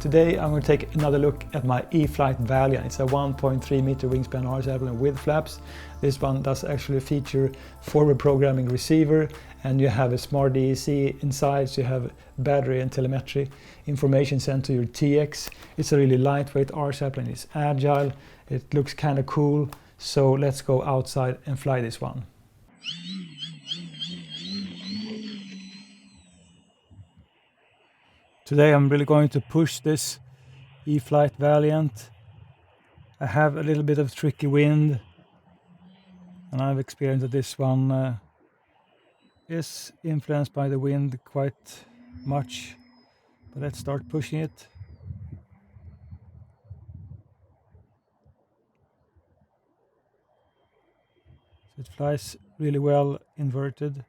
Today I'm going to take another look at my E-Flite Valiant. It's a 1.3 meter wingspan RC airplane with flaps. This one does actually feature forward programming receiver, and you have a smart DEC inside, so you have battery and telemetry information sent to your TX. It's a really lightweight RC airplane. It's agile, it looks kind of cool, so let's go outside and fly this one. Today I'm really going to push this E-Flite Valiant. I have a little bit of tricky wind, and I've experienced that this one is influenced by the wind quite much. But let's start pushing it. So it flies really well inverted.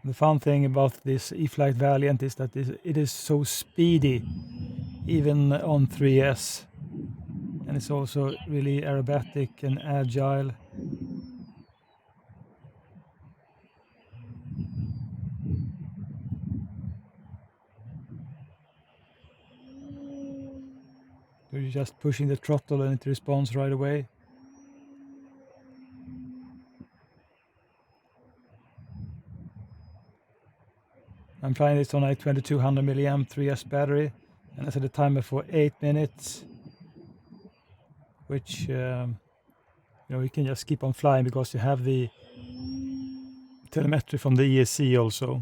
The fun thing about this E-Flite Valiant is that it is so speedy, even on 3S. And it's also really aerobatic and agile. You're just pushing the throttle and it responds right away. I'm flying this on a 2200 mAh 3S battery, and I set the timer for 8 minutes, which you can just keep on flying because you have the telemetry from the ESC also.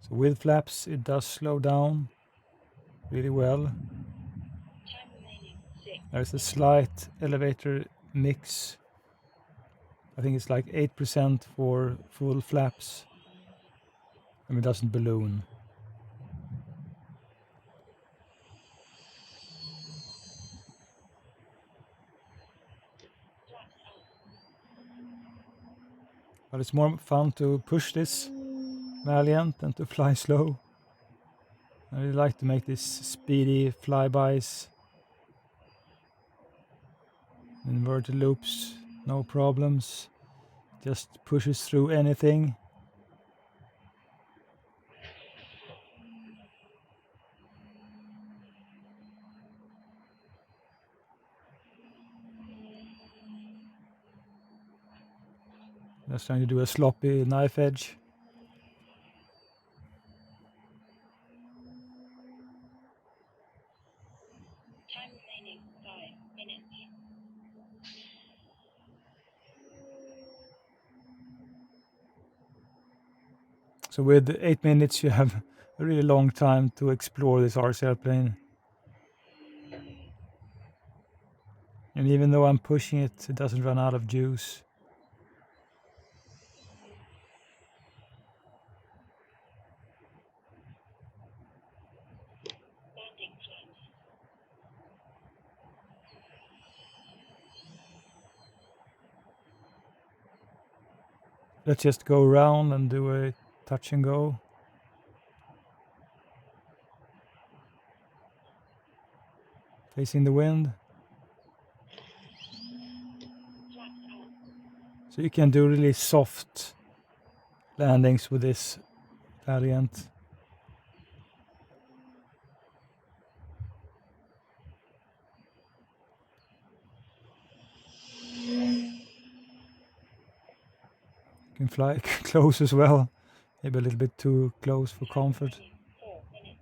So with flaps it does slow down really well. There's a slight elevator mix. I think it's like 8% for full flaps, and it doesn't balloon. But it's more fun to push this Valiant than to fly slow. I really like to make these speedy flybys. Inverted loops, no problems. Just pushes through anything. Just trying to do a sloppy knife edge. Time remaining 5 minutes. So with 8 minutes you have a really long time to explore this RC airplane. And even though I'm pushing it, it doesn't run out of juice. Landing flaps. Let's just go around and do a touch and go. Facing the wind. Flaps out. So you can do really soft landings with this Valiant. You can fly close as well. Maybe a little bit too close for comfort. 4 minutes.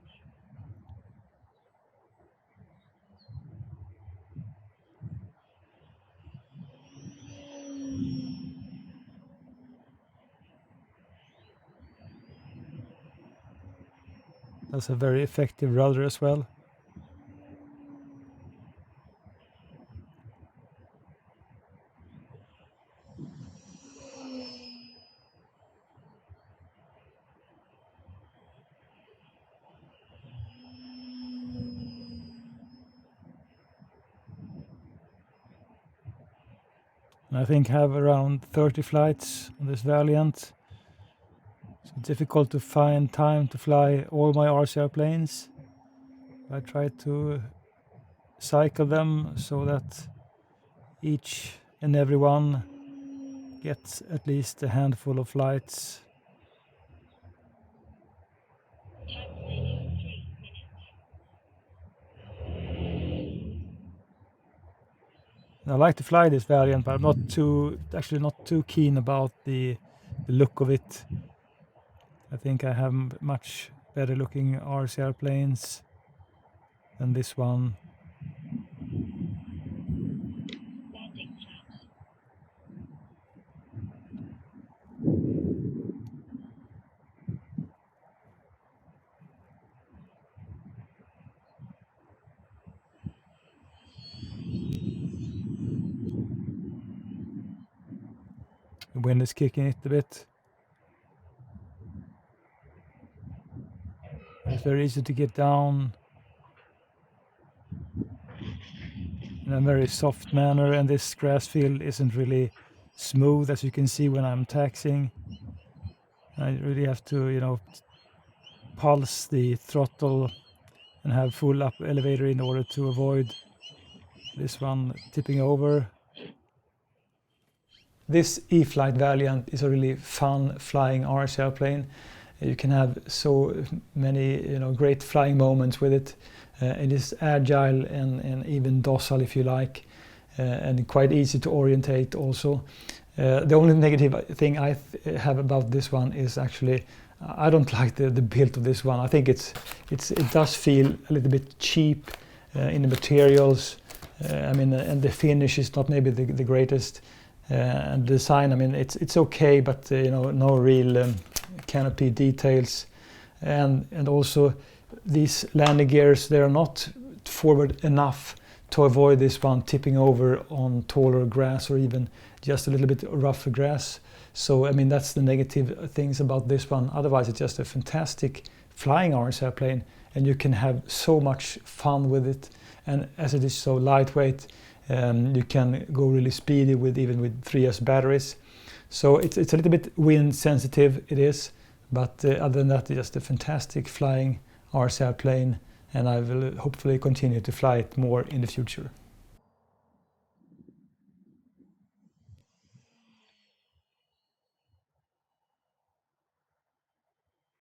That's a very effective rudder as well. And I think have around 30 flights on this Valiant. So difficult to find time to fly all my RC airplanes. I try to cycle them so that each and every one gets at least a handful of flights. Time remaining 3 minutes. I like to fly this Valiant, but I'm not too keen about the look of it. I think I have much better looking RC airplanes than this one. Landing flaps. The wind is kicking it a bit. It's very easy to get down in a very soft manner, and this grass field isn't really smooth, as you can see when I'm taxiing. I really have to, you know, pulse the throttle and have full up elevator in order to avoid this one tipping over. This E-Flite Valiant is a really fun flying RC airplane. You can have so many, you know, great flying moments with it. It is agile and even docile if you like, and quite easy to orientate also. The only negative thing I have about this one is actually I don't like the build of this one. I think it does feel a little bit cheap in the materials. I mean, and the finish is not maybe the greatest. And design, I mean, it's okay, but you know, no real canopy details, and also these landing gears, they are not forward enough to avoid this one tipping over on taller grass or even just a little bit rougher grass. So I mean, that's the negative things about this one. Otherwise, it's just a fantastic flying RC airplane, and you can have so much fun with it. And as it is so lightweight, you can go really speedy even with 3S batteries. So it's a little bit wind sensitive, it is, but other than that, it's just a fantastic flying RC airplane, and I will hopefully continue to fly it more in the future.